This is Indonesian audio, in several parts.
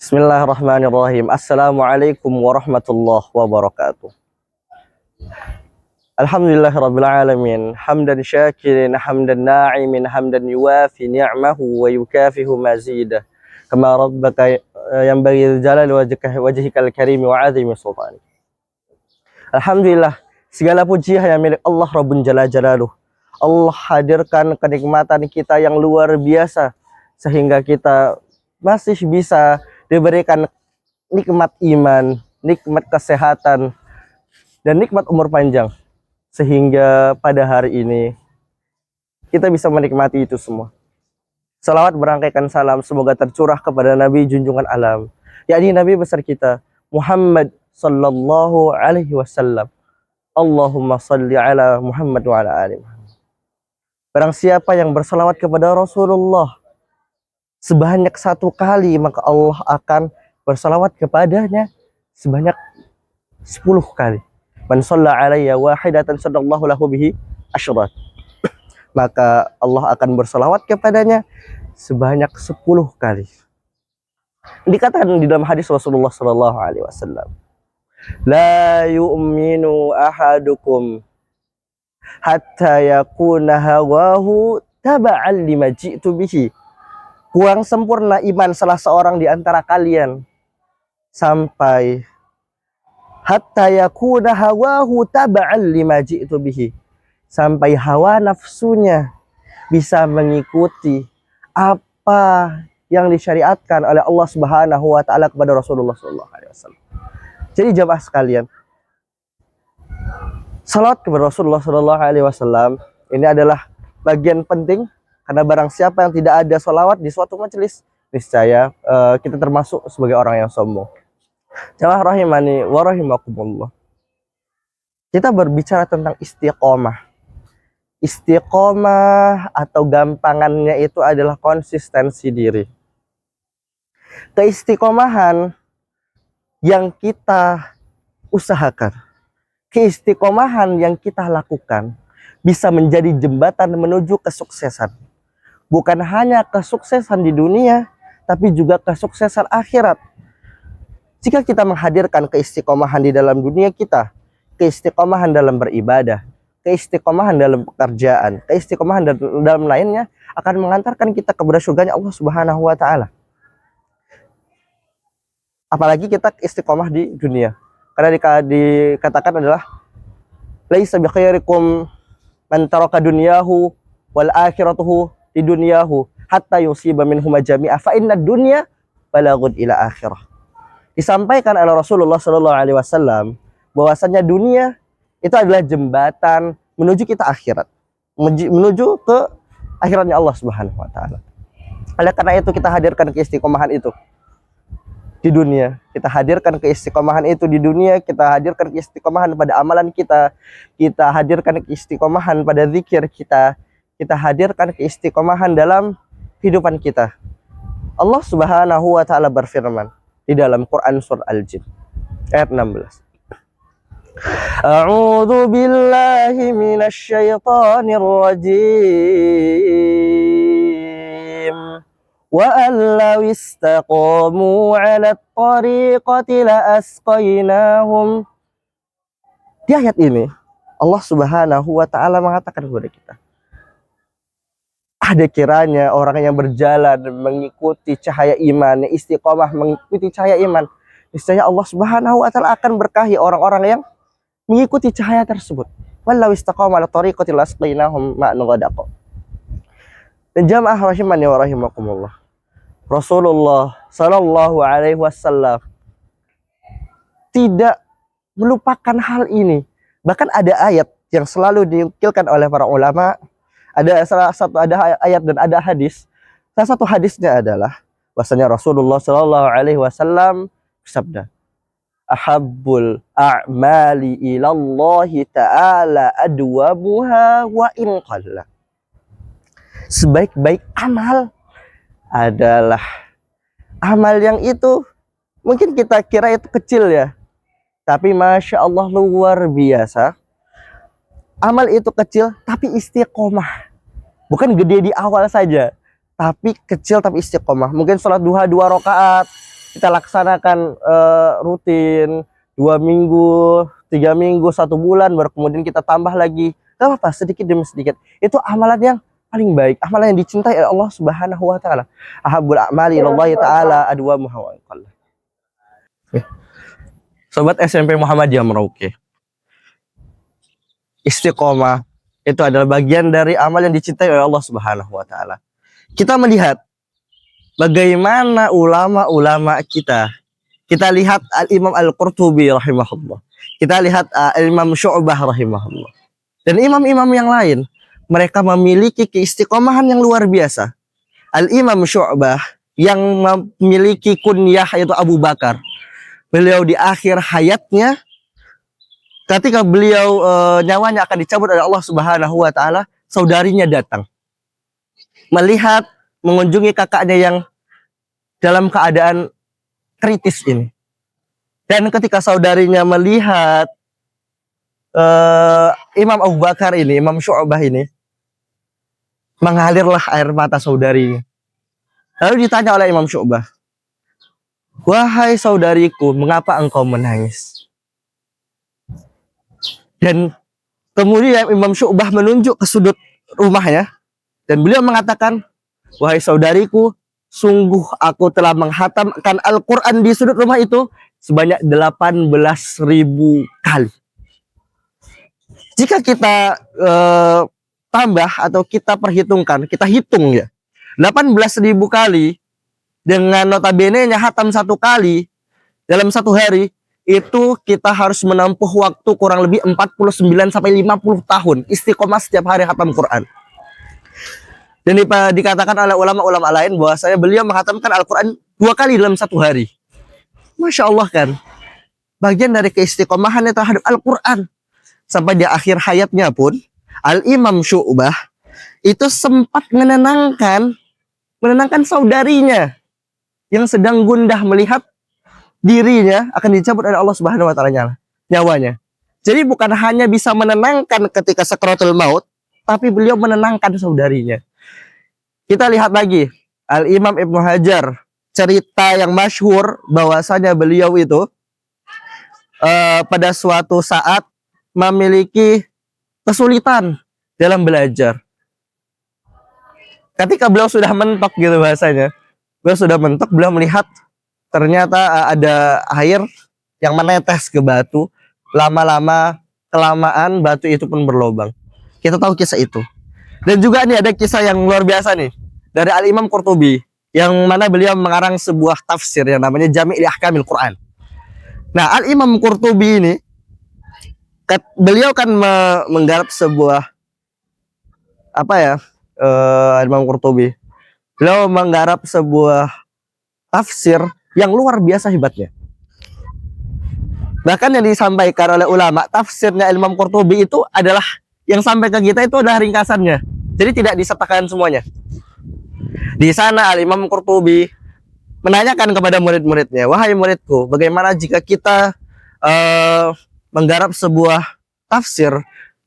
Bismillahirrahmanirrahim. Assalamualaikum warahmatullahi wabarakatuh. Alhamdulillahirabbil alamin. Hamdan syakirin, hamdan na'imin, hamdan yuwafi ni'amahu wa yukafihu mazidah. Kama rabbaka yanbaghi jalali wajhikal karim wa 'azimi sultanik. Alhamdulillah, segala puji hanya milik Allah Rabbun Jalla Jalaluh. Allah hadirkan kenikmatan kita yang luar biasa sehingga kita masih bisa diberikan nikmat iman, nikmat kesehatan, dan nikmat umur panjang. Sehingga pada hari ini kita bisa menikmati itu semua. Salawat berangkaikan salam semoga tercurah kepada Nabi junjungan alam, yakni Nabi besar kita Muhammad sallallahu alaihi wasallam. Allahumma salli ala Muhammad wa ala ali Muhammad. Barang siapa yang bersalawat kepada Rasulullah sebanyak 1 kali, maka Allah akan bersalawat kepadanya sebanyak 10 kali. Man shalla alayya wahidatan sallallahu lahu bihi asyrat. Maka Allah akan bersalawat kepadanya sebanyak 10 kali. Dikatakan di dalam hadis Rasulullah sallallahu alaihi wasallam, la yu'minu ahadukum hatta yakuna hawahu taba'an lima ji'tu bihi. Kurang sempurna iman salah seorang di antara kalian sampai hatta yakuna hawahu taba'an lima ji'tu bihi, sampai hawa nafsunya bisa mengikuti apa yang disyariatkan oleh Allah Subhanahu wa taala kepada Rasulullah sallallahu alaihi wasallam. Jadi jamaah sekalian, salat kepada Rasulullah sallallahu alaihi wasallam ini adalah bagian penting. Karena barang siapa yang tidak ada sholawat di suatu majelis, niscaya kita termasuk sebagai orang yang sombong. Jamaah rahimani wa rahimakumullah. Kita berbicara tentang istiqomah. Istiqomah atau gampangannya itu adalah konsistensi diri. Keistiqomahan yang kita usahakan, keistiqomahan yang kita lakukan bisa menjadi jembatan menuju kesuksesan. Bukan hanya kesuksesan di dunia, tapi juga kesuksesan akhirat. Jika kita menghadirkan keistiqomahan di dalam dunia kita, keistiqomahan dalam beribadah, keistiqomahan dalam pekerjaan, keistiqomahan dalam lainnya akan mengantarkan kita kepada surganya Allah Subhanahu wa taala. Apalagi kita istiqomah di dunia. Karena dikatakan adalah laisa bi khairikum man taraka dunyahu wal akhiratuhu di dunyahu hatta yusiba minhum jami'a fa inna dunya balaghun ila akhirah. Disampaikan oleh Rasulullah sallallahu alaihi wasallam bahwasanya dunia itu adalah jembatan menuju kita akhirat, menuju ke akhiratnya Allah Subhanahu wa taala. Oleh karena itu kita hadirkan keistiqomahan itu di dunia, kita hadirkan keistiqomahan itu di dunia, kita hadirkan keistiqomahan pada amalan kita, kita hadirkan keistiqomahan pada zikir kita hadirkan keistiqomahan dalam kehidupan kita. Allah Subhanahu wa taala berfirman di dalam Quran surah Al-Jin ayat 16. A'udzu billahi minasy syaithanir rajim. Wa allaw istaqamu 'ala at-tariqati la asqainahum. Di ayat ini Allah Subhanahu wa taala mengatakan kepada kita, ada kiranya orang yang berjalan mengikuti cahaya iman, istiqomah mengikuti cahaya iman, niscaya Allah Subhanahu wa taala akan berkahi orang-orang yang mengikuti cahaya tersebut. Wallau istaqama ala tariqati lasqainahum ma'an ghadaq. Dan jamaah rahimani wa rahimakumullah, Rasulullah sallallahu alaihi wasallam tidak melupakan hal ini. Bahkan ada ayat yang selalu dinukilkan oleh para ulama. Ada ayat dan ada hadis. Salah satu hadisnya adalah bahwasanya Rasulullah sallallahu alaihi wasallam bersabda, ahabbul a'mali ilallahi ta'ala adwamuha wa in qalla. Sebaik-baik amal adalah amal yang itu mungkin kita kira itu kecil ya, tapi masya Allah luar biasa. Amal itu kecil tapi istiqomah. Bukan gede di awal saja, tapi kecil tapi istiqomah. Mungkin sholat duha 2 rakaat kita laksanakan rutin 2 minggu, 3 minggu, 1 bulan, baru kemudian kita tambah lagi. Gak apa-apa, sedikit demi sedikit. Itu amalan yang paling baik, amalan yang dicintai oleh Allah Subhanahu wa taala. Ahabbul a'mali ilallahi taala adwamuha wa aqalla. Sobat SMP Muhammadiyah Merauke. Istiqomah itu adalah bagian dari amal yang dicintai oleh Allah Subhanahu wa taala. Kita melihat bagaimana ulama-ulama kita. Kita lihat Al-Imam Al-Qurtubi rahimahullah. Kita lihat Al-Imam Syu'bah rahimahullah. Dan imam-imam yang lain, mereka memiliki keistiqomahan yang luar biasa. Al-Imam Syu'bah yang memiliki kunyah yaitu Abu Bakar. Beliau di akhir hayatnya, ketika beliau nyawanya akan dicabut oleh Allah Subhanahu wa taala, saudarinya datang. Melihat, mengunjungi kakaknya yang dalam keadaan kritis ini. Dan ketika saudarinya melihat Imam Abu Bakar ini, Imam Syu'bah ini, mengalirlah air mata saudarinya. Lalu ditanya oleh Imam Syu'bah, "Wahai saudariku, mengapa engkau menangis?" Dan kemudian Imam Syu'bah menunjuk ke sudut rumahnya, dan beliau mengatakan, "Wahai saudariku, sungguh aku telah menghatamkan Al-Quran di sudut rumah itu sebanyak 18.000 kali." Jika kita tambah atau kita perhitungkan, kita hitung ya, 18.000 kali dengan notabene-nya hatam 1 kali dalam 1 hari, itu kita harus menempuh waktu kurang lebih 49 sampai 50 tahun istiqomah setiap hari hatam Quran. Dan dikatakan oleh ulama-ulama lain bahwasanya beliau menghatamkan Al-Quran 2 kali dalam 1 hari. Masya Allah kan, bagian dari keistiqomahannya terhadap Al-Quran. Sampai di akhir hayatnya pun Al-Imam Syu'bah itu sempat menenangkan saudarinya yang sedang gundah melihat dirinya akan dicabut oleh Allah Subhanahu wa taala nyawanya. Jadi bukan hanya bisa menenangkan ketika sakaratul maut, tapi beliau menenangkan saudarinya. Kita lihat lagi Al-Imam Ibnu Hajar, cerita yang masyhur bahwasanya beliau itu pada suatu saat memiliki kesulitan dalam belajar. Ketika beliau sudah mentok gitu bahasanya, beliau melihat ternyata ada air yang menetes ke batu. Lama-lama, kelamaan batu itu pun berlubang. Kita tahu kisah itu. Dan juga nih ada kisah yang luar biasa nih dari Al-Imam Qurtubi, yang mana beliau mengarang sebuah tafsir yang namanya Jami' li Ahkamil Quran. Nah, Al-Imam Qurtubi ini beliau kan menggarap sebuah Imam Qurtubi. Beliau menggarap sebuah tafsir yang luar biasa hebatnya. Bahkan yang disampaikan oleh ulama, tafsirnya Imam Qurtubi itu adalah yang sampai ke kita itu adalah ringkasannya. Jadi tidak disertakan semuanya. Di sana Al-Imam Qurtubi menanyakan kepada murid-muridnya, "Wahai muridku, bagaimana jika kita menggarap sebuah tafsir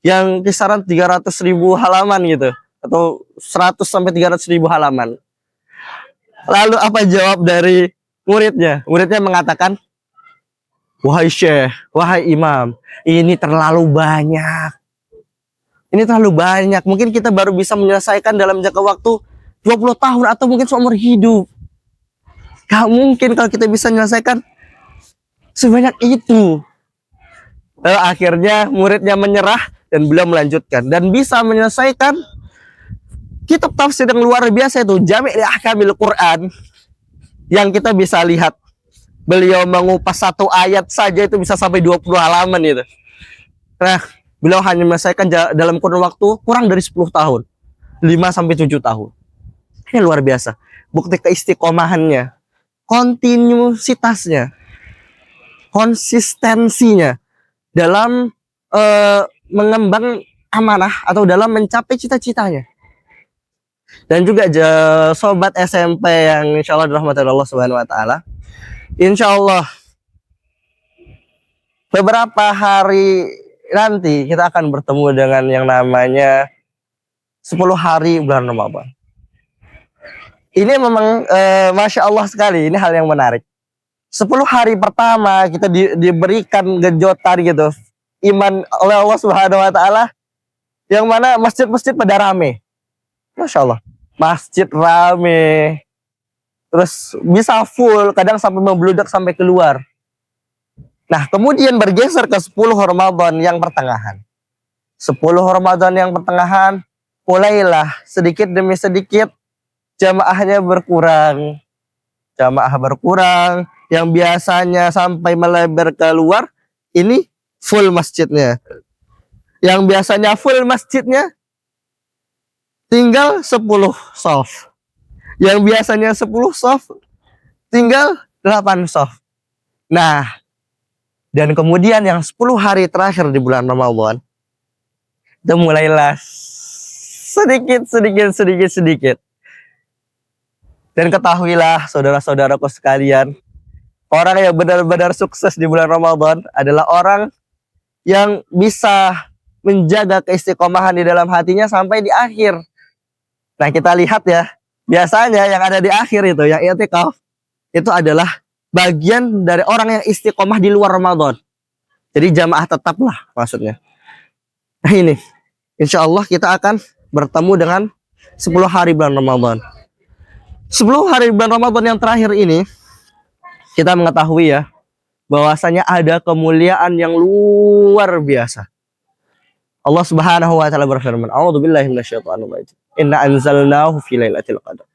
yang kisaran 300.000 halaman gitu, atau 100 sampai 300.000 halaman?" Lalu apa jawab dari muridnya? Muridnya mengatakan, "Wahai Syekh, wahai Imam, ini terlalu banyak. Ini terlalu banyak. Mungkin kita baru bisa menyelesaikan dalam jangka waktu 20 tahun atau mungkin seumur hidup. Gak mungkin kalau kita bisa menyelesaikan sebanyak itu." Lalu akhirnya muridnya menyerah dan beliau melanjutkan dan bisa menyelesaikan kitab tafsir yang luar biasa itu Jami' li Ahkamil Quran, yang kita bisa lihat beliau mengupas 1 ayat saja itu bisa sampai 20 halaman itu. Nah, beliau hanya menyelesaikan dalam kurun waktu kurang dari 10 tahun, 5 sampai 7 tahun. Ini luar biasa. Bukti keistiqomahannya, kontinuitasnya, konsistensinya dalam mengembang amanah atau dalam mencapai cita-citanya. Dan juga sobat SMP yang insya Allah dirahmati Allah Subhanahu wa taala, insya Allah beberapa hari nanti kita akan bertemu dengan yang namanya 10 hari bulan Ramadan. Ini memang Masya Allah sekali, ini hal yang menarik. 10 hari pertama kita diberikan genjotan gitu iman oleh Allah Subhanahu wa taala, yang mana masjid-masjid pada rame. Masya Allah, masjid rame, terus bisa full, kadang sampai membludak sampai keluar. Nah, kemudian bergeser ke 10 Ramadan yang pertengahan. 10 Ramadan yang pertengahan, mulailah sedikit demi sedikit jamaahnya berkurang. Jamaah berkurang, yang biasanya sampai melebar keluar, ini full masjidnya. Yang biasanya full masjidnya, tinggal 10 shaf. Yang biasanya 10 shaf, tinggal 8 shaf. Nah, dan kemudian yang 10 hari terakhir di bulan Ramadan, itu mulailah sedikit. Dan ketahuilah saudara-saudaraku sekalian, orang yang benar-benar sukses di bulan Ramadan adalah orang yang bisa menjaga keistiqomahan di dalam hatinya sampai di akhir. Nah, kita lihat ya, biasanya yang ada di akhir itu, yang i'tikaf, itu adalah bagian dari orang yang istiqomah di luar Ramadan. Jadi jamaah tetaplah maksudnya. Nah ini, insya Allah kita akan bertemu dengan 10 hari bulan Ramadan. 10 hari bulan Ramadan yang terakhir ini, kita mengetahui ya, bahwasanya ada kemuliaan yang luar biasa. Allah Subhanahu wa taala berfirman, "A'udzubillahi minasyaitonir rajim. Inna anzalnahu fi lailatul qadar."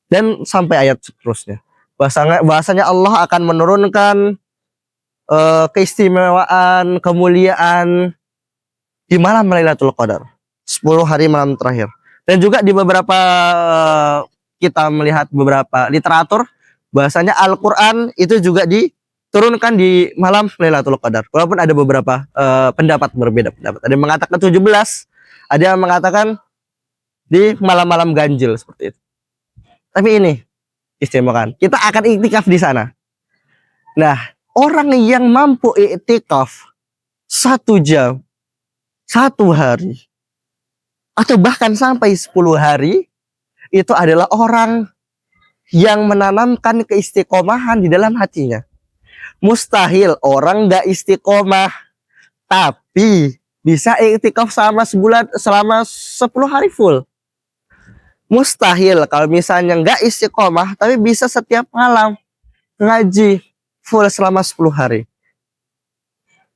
Dan sampai ayat seterusnya. Bahasanya Allah akan menurunkan keistimewaan, kemuliaan di malam Lailatul Qadar, 10 hari malam terakhir. Dan juga di beberapa kita melihat beberapa literatur, bahasanya Al-Qur'an itu juga diturunkan di malam Lailatul Qadar. Walaupun ada beberapa pendapat berbeda pendapat. Ada yang mengatakan 17, ada yang mengatakan di malam-malam ganjil seperti itu. Tapi ini istimewa, kita akan iktikaf di sana. Nah, orang yang mampu iktikaf 1 jam, 1 hari, atau bahkan sampai 10 hari, itu adalah orang yang menanamkan keistiqomahan di dalam hatinya. Mustahil orang nggak istiqomah tapi bisa iktikaf selama 10 hari full. Mustahil kalau misalnya nggak istiqomah tapi bisa setiap malam ngaji full selama 10 hari.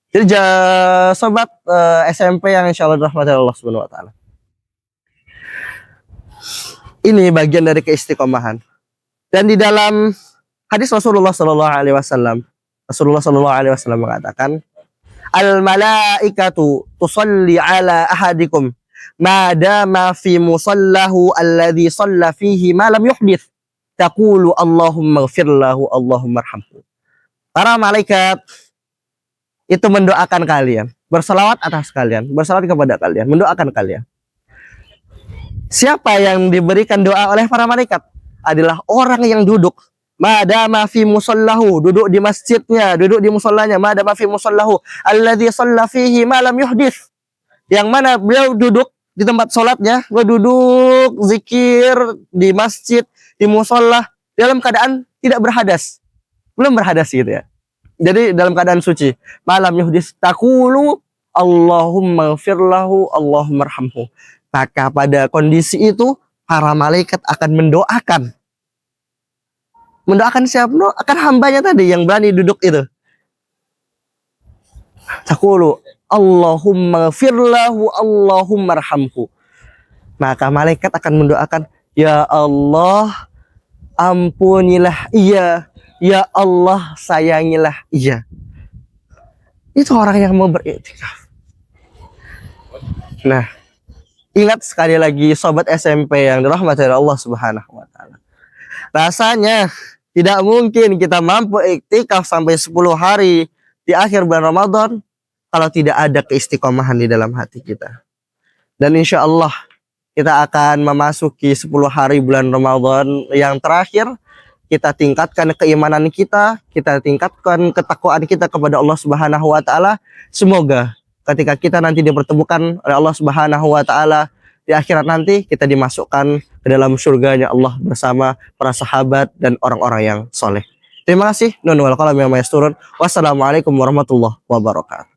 Jadi sobat SMP yang insya Allah dirahmati Allah Subhanahu wa taala. Ini bagian dari keistiqomahan. Dan di dalam hadis Rasulullah Sallallahu Alaihi Wasallam, Rasulullah Sallallahu Alaihi Wasallam mengatakan, "Al malaikatu tusalli ala ahadikum ma dama fi musallahu alladhi shalla fihi ma lam yuhdits. Taqulu Allahumma ighfir lahu, Allahumma arhamhu." Para malaikat itu mendoakan kalian, berselawat atas kalian, berselawat kepada kalian, mendoakan kalian. Siapa yang diberikan doa oleh para malaikat? Adalah orang yang duduk madama fi musallahu, duduk di masjidnya, duduk di musallanya, madama fi musallahu alladzi shalla fihi ma lam yuhdits. Yang mana beliau duduk di tempat sholatnya, beliau duduk zikir di masjid, di musalla dalam keadaan tidak berhadas. Belum berhadas gitu ya. Jadi dalam keadaan suci. Malam yuhdits, taqulu Allahumma ighfir lahu, Allahumma arhamhu. Maka pada kondisi itu para malaikat akan mendoakan. Mendoakan siapa? Akan hambanya tadi yang berani duduk itu. Taqulu Allahumma ighfir lahu, Allahumma arhamhu. Maka malaikat akan mendoakan, ya Allah ampunilah ia, ya Allah sayangilah ia. Itu orang yang mau beriktikaf. Nah, ingat sekali lagi sobat SMP yang dirahmati Allah Subhanahu wa taala. Rasanya tidak mungkin kita mampu iktikaf sampai 10 hari di akhir bulan Ramadan kalau tidak ada keistiqomahan di dalam hati kita. Dan insya Allah kita akan memasuki 10 hari bulan Ramadan yang terakhir. Kita tingkatkan keimanan kita tingkatkan ketakwaan kita kepada Allah Subhanahu wa taala. Semoga ketika kita nanti dipertemukan oleh Allah Subhanahu wa taala di akhirat nanti kita dimasukkan ke dalam surganya Allah bersama para sahabat dan orang-orang yang soleh. Terima kasih. Nun wal qalam ya maesturun. Wassalamualaikum warahmatullahi wabarakatuh.